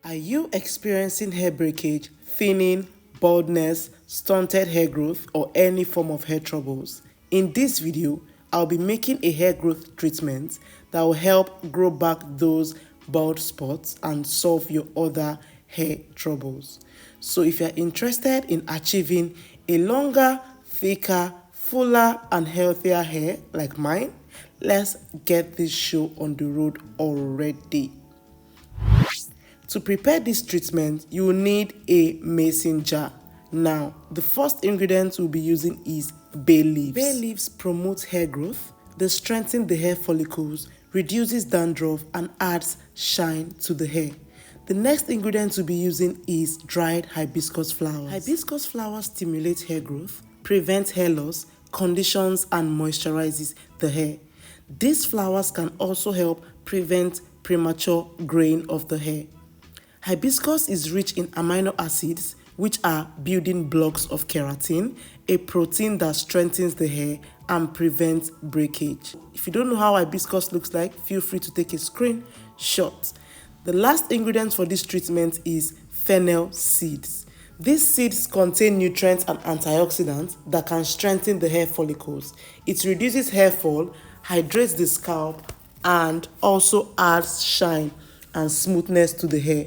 Are you experiencing hair breakage, thinning, baldness, stunted hair growth, or any form of hair troubles? In this video, I'll be making a hair growth treatment that will help grow back those bald spots and solve your other hair troubles. So if you're interested in achieving a longer, thicker, fuller, and healthier hair like mine, let's get this show on the road already. To prepare this treatment, you will need a mason jar. Now, the first ingredient we'll be using is bay leaves. Bay leaves promote hair growth, they strengthen the hair follicles, reduces dandruff, and adds shine to the hair. The next ingredient we'll be using is dried hibiscus flowers. Hibiscus flowers stimulate hair growth, prevent hair loss, conditions and moisturizes the hair. These flowers can also help prevent premature graying of the hair. Hibiscus is rich in amino acids, which are building blocks of keratin, a protein that strengthens the hair and prevents breakage. If you don't know how hibiscus looks like, feel free to take a screenshot. The last ingredient for this treatment is fennel seeds. These seeds contain nutrients and antioxidants that can strengthen the hair follicles. It reduces hair fall, hydrates the scalp, and also adds shine and smoothness to the hair.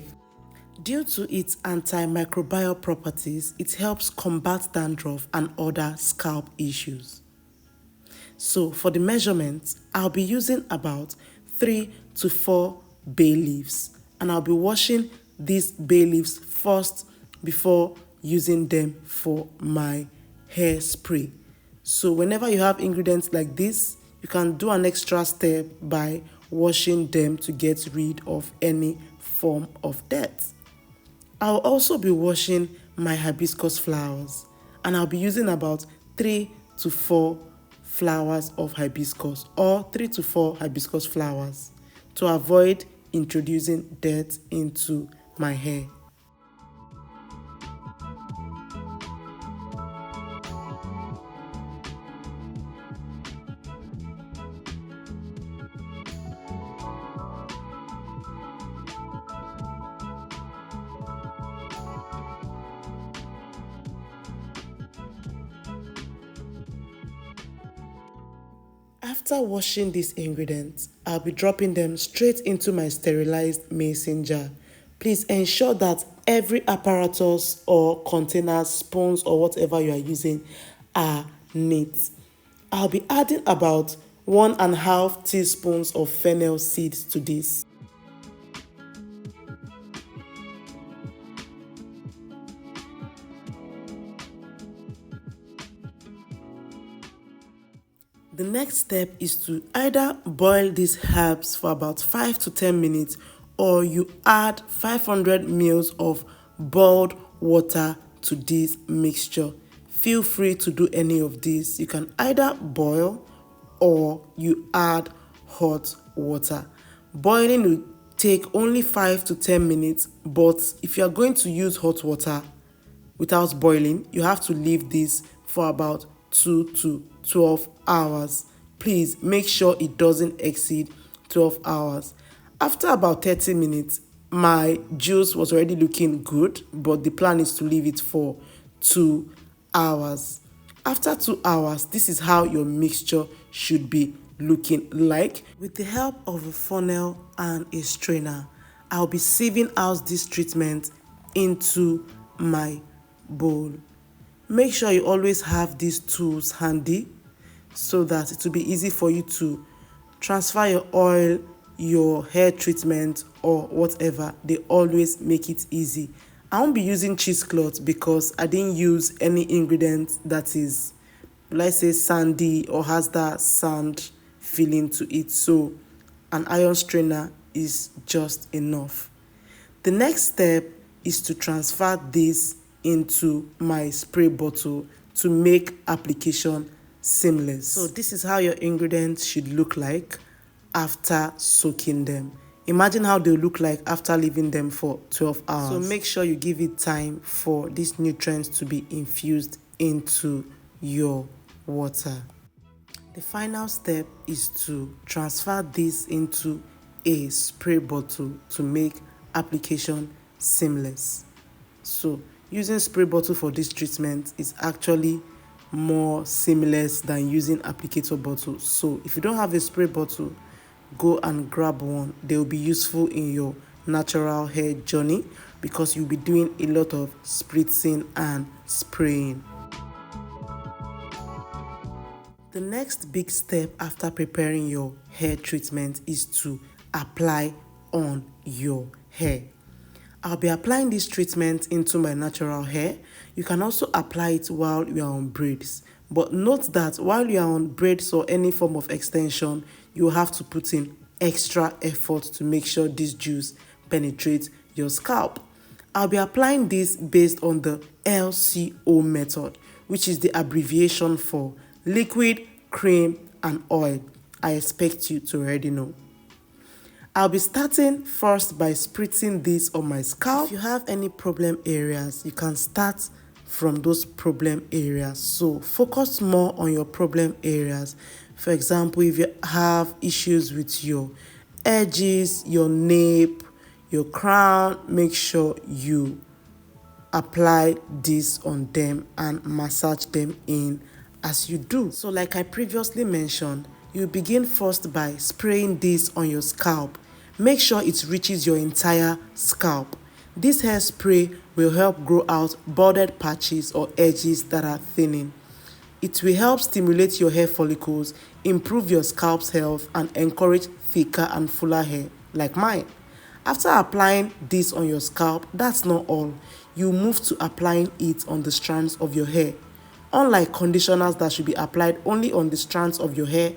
Due to its antimicrobial properties, it helps combat dandruff and other scalp issues. So for the measurements, I'll be using about 3 to 4 bay leaves, and I'll be washing these bay leaves first before using them for my hairspray. So whenever you have ingredients like this, you can do an extra step by washing them to get rid of any form of dirt. I'll also be washing my hibiscus flowers, and I'll be using about 3 to 4 flowers of hibiscus or 3 to 4 hibiscus flowers to avoid introducing dirt into my hair. After washing these ingredients, I'll be dropping them straight into my sterilized mason jar. Please ensure that every apparatus or container, spoons or whatever you are using are neat. I'll be adding about 1.5 teaspoons of fennel seeds to this. The next step is to either boil these herbs for about 5 to 10 minutes, or you add 500 ml of boiled water to this mixture. Feel free to do any of these. You can either boil or you add hot water. Boiling will take only 5 to 10 minutes, but if you are going to use hot water without boiling, you have to leave this for about 2 to 12 hours. Please make sure it doesn't exceed 12 hours. After about 30 minutes, my juice was already looking good, but the plan is to leave it for 2 hours. After 2 hours, this is how your mixture should be looking like. With the help of a funnel and a strainer, I'll be sieving out this treatment into my bowl. Make sure you always have these tools handy so that it will be easy for you to transfer your oil, your hair treatment, or whatever. They always make it easy. I won't be using cheesecloth because I didn't use any ingredient that is, let's say, sandy or has that sand feeling to it. So an iron strainer is just enough. The next step is to transfer this into my spray bottle to make application seamless. So this is how your ingredients should look like after soaking them. Imagine how they'll look like after leaving them for 12 hours. So make sure you give it time for these nutrients to be infused into your water. The final step is to transfer this into a spray bottle to make application seamless. So using spray bottle for this treatment is actually more seamless than using applicator bottle. So if you don't have a spray bottle, go and grab one. They will be useful in your natural hair journey because you'll be doing a lot of spritzing and spraying. The next big step after preparing your hair treatment is to apply on your hair. I'll be applying this treatment into my natural hair. You can also apply it while you are on braids. But note that while you are on braids or any form of extension, you have to put in extra effort to make sure this juice penetrates your scalp. I'll be applying this based on the LCO method, which is the abbreviation for liquid, cream, and oil. I expect you to already know. I'll be starting first by spritzing this on my scalp. If you have any problem areas, you can start from those problem areas. So focus more on your problem areas. For example, if you have issues with your edges, your nape, your crown, make sure you apply this on them and massage them in as you do. So like I previously mentioned, you begin first by spraying this on your scalp. Make sure it reaches your entire scalp. This hairspray will help grow out balded patches or edges that are thinning. It will help stimulate your hair follicles, improve your scalp's health, and encourage thicker and fuller hair, like mine. After applying this on your scalp, that's not all. You move to applying it on the strands of your hair. Unlike conditioners that should be applied only on the strands of your hair,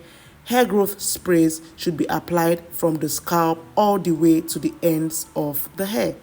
hair growth sprays should be applied from the scalp all the way to the ends of the hair.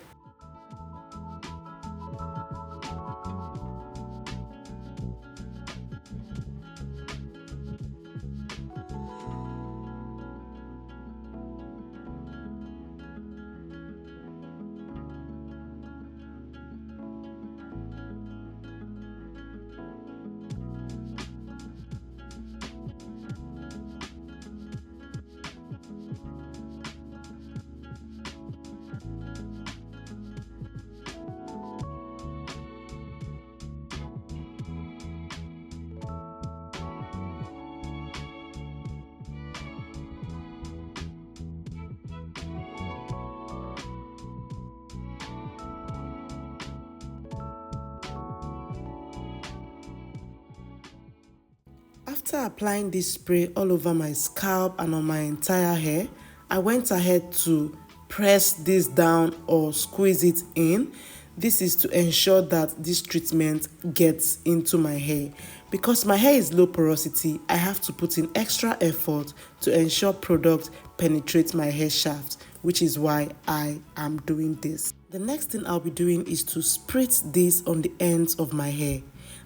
After applying this spray all over my scalp and on my entire hair, I went ahead to press this down or squeeze it in. This is to ensure that this treatment gets into my hair. Because my hair is low porosity, I have to put in extra effort to ensure product penetrates my hair shaft, which is why I am doing this. The next thing I'll be doing is to spritz this on the ends of my hair.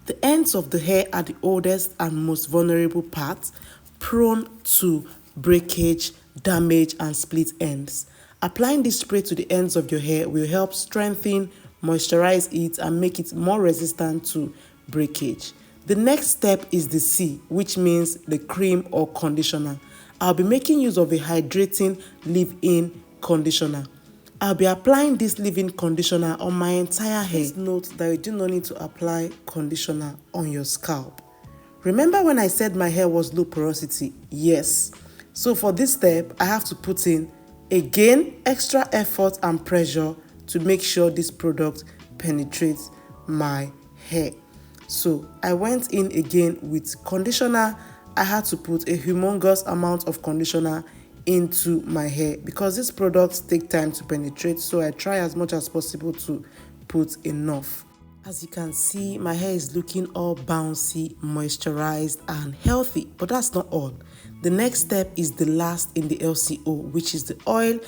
The ends of the hair are the oldest and most vulnerable parts, prone to breakage, damage, and split ends. Applying this spray to the ends of your hair will help strengthen, moisturize it, and make it more resistant to breakage. The next step is the C, which means the cream or conditioner. I'll be making use of a hydrating leave-in conditioner. I'll be applying this leave-in conditioner on my entire hair. Please note that you do not need to apply conditioner on your scalp. Remember when I said my hair was low porosity? Yes. So for this step, I have to put in, again, extra effort and pressure to make sure this product penetrates my hair. So I went in again with conditioner. I had to put a humongous amount of conditioner into my hair because these products take time to penetrate, so I try as much as possible to put enough. As you can see, my hair is looking all bouncy, moisturized, and healthy, but that's not all. The next step is the last in the LCO, which is the oil.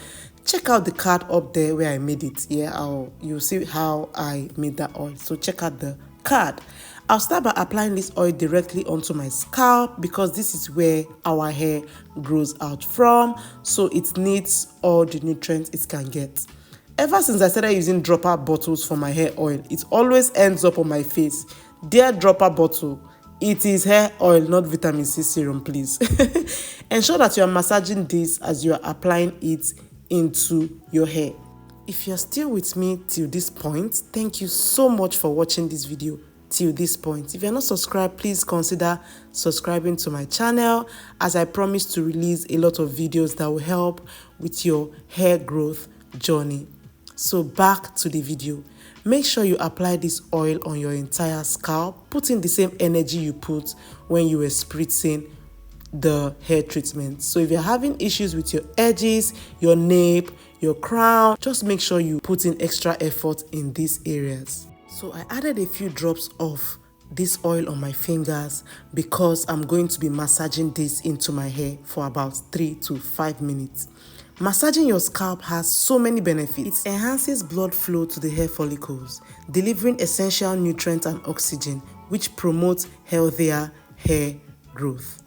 Check out the card up there where I made it. You'll see how I made that oil, so check out the card. I'll start by applying this oil directly onto my scalp because this is where our hair grows out from, so it needs all the nutrients it can get. Ever since I started using dropper bottles for my hair oil, it always ends up on my face. Dear dropper bottle, it is hair oil, not vitamin C serum, please. Ensure that you are massaging this as you are applying it into your hair. If you're still with me till this point, thank you so much for watching this video till this point. If you're not subscribed, please consider subscribing to my channel, as I promise to release a lot of videos that will help with your hair growth journey. So back to the video. Make sure you apply this oil on your entire scalp, put in the same energy you put when you were spritzing the hair treatment. So if you're having issues with your edges, your nape, your crown, just make sure you put in extra effort in these areas. So I added a few drops of this oil on my fingers because I'm going to be massaging this into my hair for about 3 to 5 minutes. Massaging your scalp has so many benefits. It enhances blood flow to the hair follicles, delivering essential nutrients and oxygen, which promotes healthier hair growth.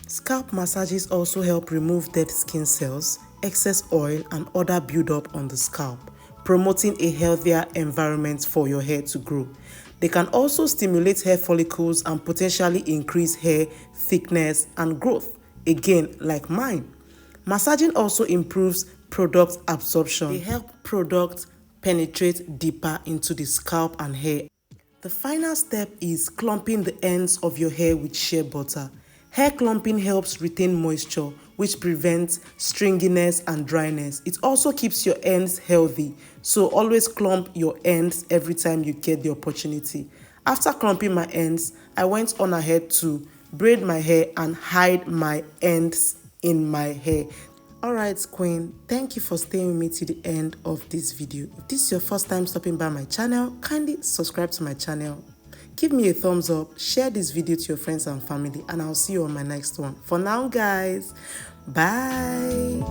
Scalp massages also help remove dead skin cells, excess oil, and other buildup on the scalp, promoting a healthier environment for your hair to grow. They can also stimulate hair follicles and potentially increase hair thickness and growth, again like mine. Massaging also improves product absorption. They help products penetrate deeper into the scalp and hair. The final step is clumping the ends of your hair with shea butter. Hair clumping helps retain moisture, which prevents stringiness and dryness. It also keeps your ends healthy, so always clump your ends every time you get the opportunity. After clumping my ends, I went on ahead to braid my hair and hide my ends in my hair. Alright queen, thank you for staying with me to the end of this video. If this is your first time stopping by my channel, kindly subscribe to my channel. Give me a thumbs up, share this video to your friends and family, and I'll see you on my next one. For now guys, bye.